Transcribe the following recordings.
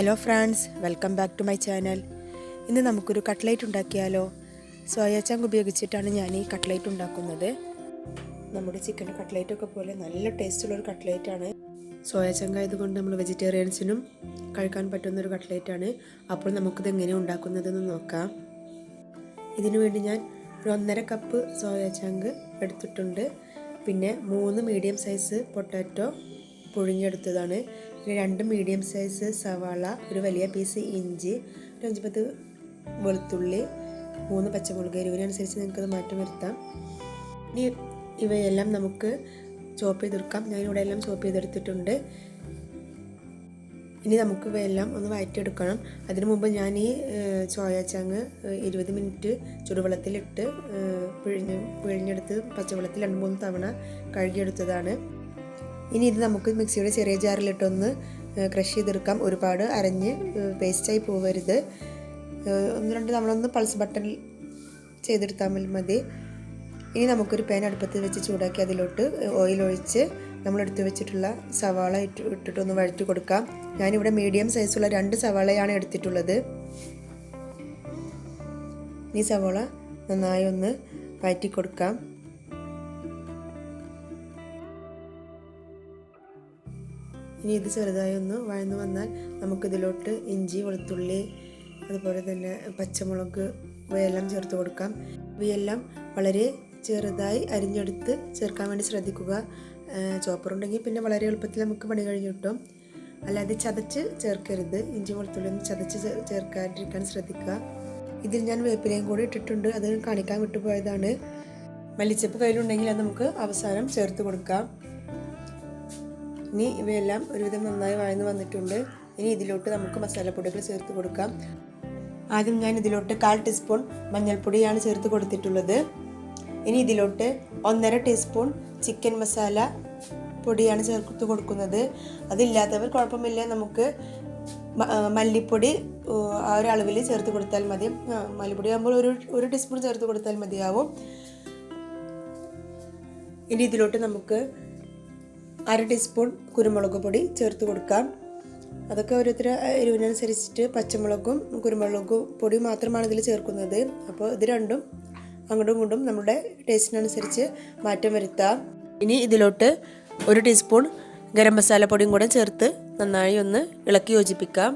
Hello friends, welcome back to my channel. ഇന്ന് നമുക്കൊരു cutlet ഉണ്ടാക്കിയാലോ. സോയ ചങ്ക് ഉപയോഗിച്ചിട്ടാണ് ഞാൻ ഈ കട്ട്ലേറ്റ് ഉണ്ടാക്കുന്നത്. നമ്മുടെ ചിക്കൻ കട്ട്ലേറ്റൊക്കെ പോലെ നല്ല ടേസ്റ്റുള്ളൊരു കട്ട്ലേറ്റാണ്. സോയ ചങ്ക് ആയതുകൊണ്ട് നമ്മൾ വെജിറ്റേറിയൻസിനും കഴിക്കാൻ പറ്റുന്നൊരു കട്ട്ലേറ്റാണ്. അപ്പോൾ നമുക്കിത് എങ്ങനെ ഉണ്ടാക്കുന്നതെന്ന് നോക്കാം. ഇതിനു വേണ്ടി ഞാൻ ഒരു 1.5 കപ്പ് സോയ ചങ്ക് എടുത്തിട്ടുണ്ട്. പിന്നെ 3 മീഡിയം സൈസ് പൊട്ടാറ്റോ പുഴുങ്ങിയെടുത്തതാണ്. പിന്നെ 2 മീഡിയം സൈസ് സവാള, ഒരു വലിയ പീസ് ഇഞ്ചി, ഒരു 5-10 വെളുത്തുള്ളി, 3 പച്ചമുളക്. എരിവിനനുസരിച്ച് നിങ്ങൾക്കത് മാറ്റം വരുത്താം. ഇനി ഇവയെല്ലാം നമുക്ക് ചോപ്പ് ചെയ്തെടുക്കാം. ഞാനിവിടെ എല്ലാം ചോപ്പ് ചെയ്തെടുത്തിട്ടുണ്ട്. ഇനി നമുക്ക് ഇവയെല്ലാം ഒന്ന് വഴറ്റിയെടുക്കണം. അതിനു മുമ്പ് ഞാൻ ഈ സോയ ചങ്ക് 20 മിനിറ്റ് ചുടുവെള്ളത്തിലിട്ട് പിഴിഞ്ഞെടുത്ത് പച്ചവെള്ളത്തിൽ 2-3 തവണ കഴുകിയെടുത്തതാണ്. ഇനി ഇത് നമുക്ക് മിക്സിയുടെ ചെറിയ ജാറിലിട്ടൊന്ന് ക്രഷ് ചെയ്തെടുക്കാം. ഒരുപാട് അരഞ്ഞ് പേസ്റ്റായി പോകരുത്. 1-2 തവണ ഒന്ന് പൾസ് ബട്ടൺ ചെയ്തെടുത്താൽ മതി. ഇനി നമുക്കൊരു പാൻ അടുപ്പത്ത് വെച്ച് ചൂടാക്കി അതിലോട്ട് ഓയിൽ ഒഴിച്ച് നമ്മളെടുത്ത് വെച്ചിട്ടുള്ള സവാള ഇട്ടിട്ടൊന്ന് വഴറ്റി കൊടുക്കാം. ഞാനിവിടെ മീഡിയം സൈസുള്ള 2 സവാളയാണ് എടുത്തിട്ടുള്ളത്. ഈ സവാള നന്നായി ഒന്ന് വഴറ്റി കൊടുക്കാം. ഇനി ഇത് ചെറുതായി ഒന്ന് വഴന്നു വന്നാൽ നമുക്കിതിലോട്ട് ഇഞ്ചി, വെളുത്തുള്ളി, അതുപോലെ തന്നെ പച്ചമുളക് ഇവയെല്ലാം ചേർത്ത് കൊടുക്കാം. ഇവയെല്ലാം വളരെ ചെറുതായി അരിഞ്ഞെടുത്ത് ചേർക്കാൻ വേണ്ടി ശ്രദ്ധിക്കുക. ചോപ്പറുണ്ടെങ്കിൽ പിന്നെ വളരെ എളുപ്പത്തിൽ നമുക്ക് പണി കഴിഞ്ഞ് കിട്ടും. അല്ലാതെ ചതച്ച് ചേർക്കരുത്. ഇഞ്ചി വെളുത്തുള്ളി ഒന്ന് ചതച്ച് ചേർക്കാതിരിക്കാൻ ശ്രദ്ധിക്കുക. ഇതിൽ ഞാൻ വേപ്പിലയും കൂടി ഇട്ടിട്ടുണ്ട്. അത് കാണിക്കാൻ വിട്ടുപോയതാണ്. മല്ലിച്ചപ്പ് കയ്യിലുണ്ടെങ്കിൽ അത് നമുക്ക് അവസാനം ചേർത്ത് കൊടുക്കാം. ഇനി ഇവയെല്ലാം ഒരുവിധം നന്നായി വഴന്ന് വന്നിട്ടുണ്ട്. ഇനി ഇതിലോട്ട് നമുക്ക് മസാലപ്പൊടികൾ ചേർത്ത് കൊടുക്കാം. ആദ്യം ഞാൻ ഇതിലോട്ട് 1/4 ടീസ്പൂൺ മഞ്ഞൾപ്പൊടിയാണ് ചേർത്ത് കൊടുത്തിട്ടുള്ളത്. ഇനി ഇതിലോട്ട് 1.5 ടീസ്പൂൺ ചിക്കൻ മസാല പൊടിയാണ് ചേർത്ത് കൊടുക്കുന്നത്. അതില്ലാത്തവർ കുഴപ്പമില്ല, നമുക്ക് മല്ലിപ്പൊടി ആ ഒരു അളവിൽ ചേർത്ത് കൊടുത്താൽ മതി. മല്ലിപ്പൊടി ആകുമ്പോൾ ഒരു ടീസ്പൂൺ ചേർത്ത് കൊടുത്താൽ മതിയാവും. ഇനി ഇതിലോട്ട് നമുക്ക് 1/2 ടീസ്പൂൺ കുരുമുളക് പൊടി ചേർത്ത് കൊടുക്കാം. അതൊക്കെ ഓരോരുത്തർ എരിവിനനുസരിച്ചിട്ട് പച്ചമുളകും കുരുമുളക് പൊടി മാത്രമാണ് ഇതിൽ ചേർക്കുന്നത്. അപ്പോൾ ഇത് രണ്ടും അങ്ങോട്ടും ഇങ്ങോട്ടും നമ്മുടെ ടേസ്റ്റിനനുസരിച്ച് മാറ്റം വരുത്താം. ഇനി ഇതിലോട്ട് 1 ടീസ്പൂൺ ഗരം മസാല പൊടിയും കൂടെ ചേർത്ത് നന്നായി ഒന്ന് ഇളക്കി യോജിപ്പിക്കാം.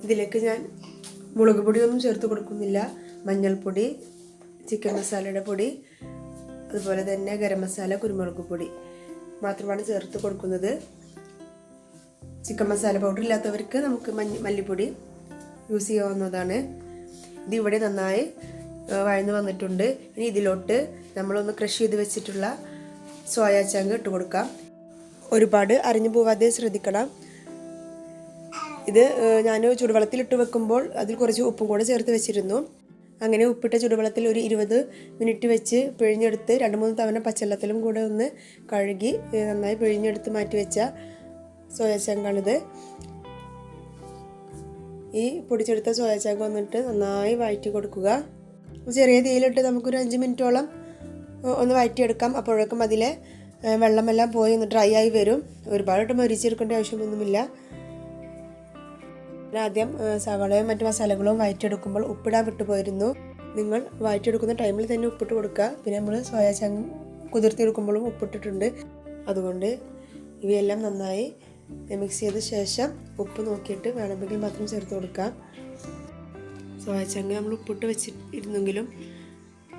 ഇതിലേക്ക് ഞാൻ മുളക് പൊടിയൊന്നും ചേർത്ത് കൊടുക്കുന്നില്ല. മഞ്ഞൾപ്പൊടി, ചിക്കൻ മസാലയുടെ പൊടി, അതുപോലെ തന്നെ ഗരം മസാല, കുരുമുളക് പൊടി മാത്രമാണ് ചേർത്ത് കൊടുക്കുന്നത്. ചിക്കൻ മസാല പൗഡർ ഇല്ലാത്തവർക്ക് നമുക്ക് മല്ലിപ്പൊടി യൂസ് ചെയ്യാവുന്നതാണ്. ഇതിവിടെ നന്നായി വഴന്ന് വന്നിട്ടുണ്ട്. ഇനി ഇതിലോട്ട് നമ്മളൊന്ന് ക്രഷ് ചെയ്ത് വെച്ചിട്ടുള്ള സോയ ചങ്ക് ഇട്ട് കൊടുക്കാം. ഒരുപാട് അരിഞ്ഞു പോവാതെ ശ്രദ്ധിക്കണം. ഇത് ഞാൻ ചുടുവെള്ളത്തിലിട്ട് വെക്കുമ്പോൾ അതിൽ കുറച്ച് ഉപ്പും കൂടെ ചേർത്ത് വെച്ചിരുന്നു. അങ്ങനെ ഉപ്പിട്ട ചുടുവെള്ളത്തിൽ ഒരു 20 മിനിറ്റ് വെച്ച് പിഴിഞ്ഞെടുത്ത് 2-3 തവണ പച്ചവെള്ളത്തിലും കൂടെ ഒന്ന് കഴുകി നന്നായി പിഴിഞ്ഞെടുത്ത് മാറ്റി വെച്ച സോയ ചങ്കാണിത്. ഈ പൊടിച്ചെടുത്ത സോയ ചങ്ക വന്നിട്ട് നന്നായി വഴറ്റി കൊടുക്കുക. ചെറിയ തീയിലിട്ട് നമുക്കൊരു 5 മിനിറ്റോളം ഒന്ന് വഴറ്റിയെടുക്കാം. അപ്പോഴേക്കും അതിലെ വെള്ളമെല്ലാം പോയി ഒന്ന് ഡ്രൈ ആയി വരും. ഒരുപാട് മൊരിച്ചെടുക്കേണ്ട ആവശ്യമൊന്നുമില്ല. ആദ്യം സവാളയും മറ്റു മസാലകളും വഴറ്റിയെടുക്കുമ്പോൾ ഉപ്പിടാൻ വിട്ടുപോയിരുന്നു. നിങ്ങൾ വഴറ്റിയെടുക്കുന്ന ടൈമിൽ തന്നെ ഉപ്പിട്ട് കൊടുക്കുക. പിന്നെ നമ്മൾ സോയ ചങ്ക് കുതിർത്തിയെടുക്കുമ്പോഴും ഉപ്പിട്ടിട്ടുണ്ട്. അതുകൊണ്ട് ഇവയെല്ലാം നന്നായി മിക്സ് ചെയ്ത ശേഷം ഉപ്പ് നോക്കിയിട്ട് വേണമെങ്കിൽ മാത്രം ചേർത്ത് കൊടുക്കാം. സോയ ചങ്ക് നമ്മൾ ഉപ്പിട്ട് വെച്ചിരുന്നെങ്കിലും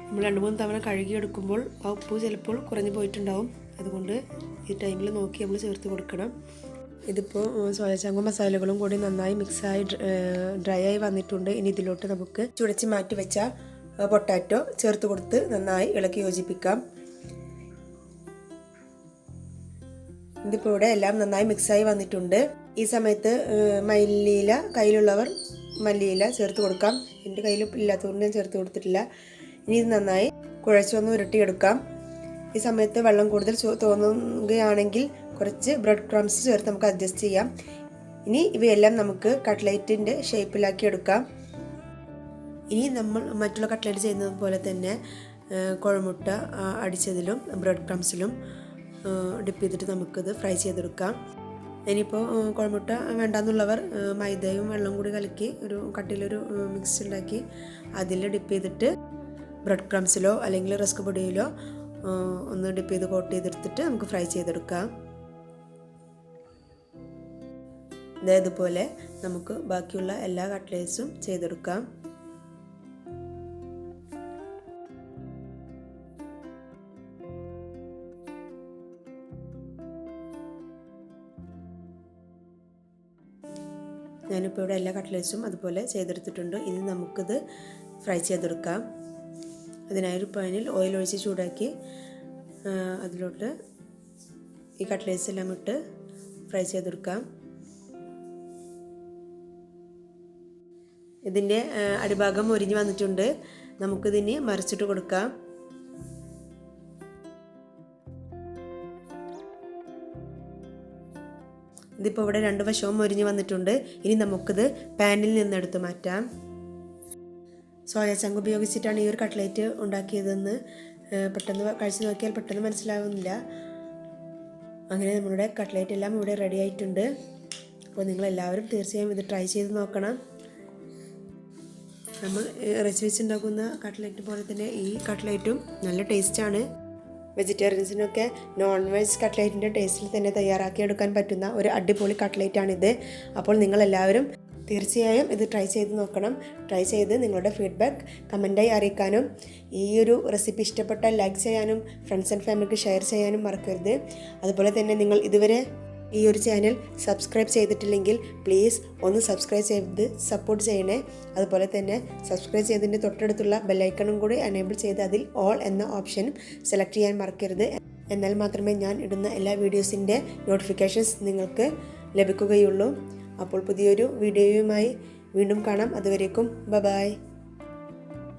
നമ്മൾ 2-3 തവണ കഴുകിയെടുക്കുമ്പോൾ ആ ഉപ്പ് ചിലപ്പോൾ കുറഞ്ഞു പോയിട്ടുണ്ടാവും. അതുകൊണ്ട് ഈ ടൈമിൽ നോക്കി നമ്മൾ ചേർത്ത് കൊടുക്കണം. ഇതിപ്പോൾ സോയ ചങ്കും മസാലകളും കൂടി നന്നായി മിക്സായി ഡ്രൈ ആയി വന്നിട്ടുണ്ട്. ഇനി ഇതിലോട്ട് നമുക്ക് ചുടച്ച് മാറ്റി വെച്ച പൊട്ടാറ്റോ ചേർത്ത് കൊടുത്ത് നന്നായി ഇളക്കി യോജിപ്പിക്കാം. ഇതിപ്പോൾ ഇവിടെ എല്ലാം നന്നായി മിക്സായി വന്നിട്ടുണ്ട്. ഈ സമയത്ത് മല്ലിയില കയ്യിലുള്ളവർ മല്ലിയില ചേർത്ത് കൊടുക്കാം. എൻ്റെ കയ്യിൽ ഇല്ലാത്തതുകൊണ്ട് ഞാൻ ചേർത്ത് കൊടുത്തിട്ടില്ല. ഇനി ഇത് നന്നായി കുഴച്ചൊന്ന് ഉരുട്ടിയെടുക്കാം. ഈ സമയത്ത് വെള്ളം കൂടുതൽ തോന്നുകയാണെങ്കിൽ കുറച്ച് ബ്രെഡ് ക്രംസ് ചേർത്ത് നമുക്ക് അഡ്ജസ്റ്റ് ചെയ്യാം. ഇനി ഇവയെല്ലാം നമുക്ക് കട്ട്ലേറ്റിൻ്റെ ഷേപ്പിലാക്കി എടുക്കാം. ഇനി നമ്മൾ മറ്റുള്ള കട്ട്ലേറ്റ് ചെയ്യുന്നത് പോലെ തന്നെ കോഴിമുട്ട അടിച്ചതിലും ബ്രെഡ് ക്രംസിലും ഡിപ്പ് ചെയ്തിട്ട് നമുക്കിത് ഫ്രൈ ചെയ്തെടുക്കാം. ഇനിയിപ്പോൾ കോഴിമുട്ട വേണ്ടാന്നുള്ളവർ മൈദയും വെള്ളവും കൂടി കലക്കി ഒരു കട്ടിലൊരു മിക്സ് ഉണ്ടാക്കി അതിൽ ഡിപ്പ് ചെയ്തിട്ട് ബ്രെഡ് ക്രംസിലോ അല്ലെങ്കിൽ റസ്ക് പൊടിയിലോ ഒന്ന് ഡിപ്പ് ചെയ്ത് കോട്ട് ചെയ്തെടുത്തിട്ട് നമുക്ക് ഫ്രൈ ചെയ്തെടുക്കാം. ഇതേപോലെ നമുക്ക് ബാക്കിയുള്ള എല്ലാ കട്ട്ലേറ്റ്സും ചെയ്തെടുക്കാം. ഞാനിപ്പോൾ ഇവിടെ എല്ലാ കട്ട്ലേറ്റ്സും അതുപോലെ ചെയ്തെടുത്തിട്ടുണ്ട്. ഇനി നമുക്കിത് ഫ്രൈ ചെയ്തെടുക്കാം. അതിനായി ഒരു പാനിൽ ഓയിൽ ഒഴിച്ച് ചൂടാക്കി അതിലോട്ട് ഈ കട്ട്ലേറ്റ്സ് എല്ലാം ഇട്ട് ഫ്രൈ ചെയ്തെടുക്കാം. ഇതിൻ്റെ അടിഭാഗം മൊരിഞ്ഞ് വന്നിട്ടുണ്ട്. നമുക്കിതിന് മറിച്ചിട്ട് കൊടുക്കാം. ഇതിപ്പോൾ ഇവിടെ 2 വശവും മൊരിഞ്ഞ് വന്നിട്ടുണ്ട്. ഇനി നമുക്കിത് പാനിൽ നിന്ന് എടുത്ത് മാറ്റാം. സോയ ചങ്ക് ഉപയോഗിച്ചിട്ടാണ് ഈ ഒരു കട്ട്ലേറ്റ് ഉണ്ടാക്കിയതെന്ന് പെട്ടെന്ന് കഴിച്ച് നോക്കിയാൽ പെട്ടെന്ന് മനസ്സിലാവുന്നില്ല. അങ്ങനെ നമ്മളുടെ കട്ട്ലേറ്റ് എല്ലാം ഇവിടെ റെഡി ആയിട്ടുണ്ട്. അപ്പോൾ നിങ്ങളെല്ലാവരും തീർച്ചയായും ഇത് ട്രൈ ചെയ്ത് നോക്കണം. നമ്മൾ ഇറച്ചി വെച്ചുണ്ടാക്കുന്ന കട്ട്ലേറ്റ് പോലെ തന്നെ ഈ കട്ട്ലേറ്റും നല്ല ടേസ്റ്റാണ്. വെജിറ്റേറിയൻസിനൊക്കെ നോൺ വെജ് കട്ട്ലേറ്റിൻ്റെ ടേസ്റ്റിൽ തന്നെ തയ്യാറാക്കിയെടുക്കാൻ പറ്റുന്ന ഒരു അടിപൊളി കട്ട്ലേറ്റാണിത്. അപ്പോൾ നിങ്ങളെല്ലാവരും തീർച്ചയായും ഇത് ട്രൈ ചെയ്ത് നോക്കണം. ട്രൈ ചെയ്ത് നിങ്ങളുടെ ഫീഡ്ബാക്ക് കമൻറ്റായി അറിയിക്കാനും ഈ ഒരു റെസിപ്പി ഇഷ്ടപ്പെട്ടാൽ ലൈക്ക് ചെയ്യാനും ഫ്രണ്ട്സ് ആൻഡ് ഫാമിലിക്ക് ഷെയർ ചെയ്യാനും മറക്കരുത്. അതുപോലെ തന്നെ നിങ്ങൾ ഇതുവരെ ഈ ഒരു ചാനൽ സബ്സ്ക്രൈബ് ചെയ്തിട്ടില്ലെങ്കിൽ പ്ലീസ് ഒന്ന് സബ്സ്ക്രൈബ് ചെയ്ത് സപ്പോർട്ട് ചെയ്യണേ. അതുപോലെ തന്നെ സബ്സ്ക്രൈബ് ചെയ്തതിൻ്റെ തൊട്ടടുത്തുള്ള ബെല്ലൈക്കണും കൂടി എനേബിൾ ചെയ്ത് അതിൽ ഓൾ എന്ന ഓപ്ഷനും സെലക്ട് ചെയ്യാൻ മറക്കരുത്. എന്നാൽ മാത്രമേ ഞാൻ ഇടുന്ന എല്ലാ വീഡിയോസിൻ്റെ നോട്ടിഫിക്കേഷൻസ് നിങ്ങൾക്ക് ലഭിക്കുകയുള്ളൂ. അപ്പോൾ പുതിയൊരു വീഡിയോയുമായി വീണ്ടും കാണാം. അതുവരേക്കും ബൈ.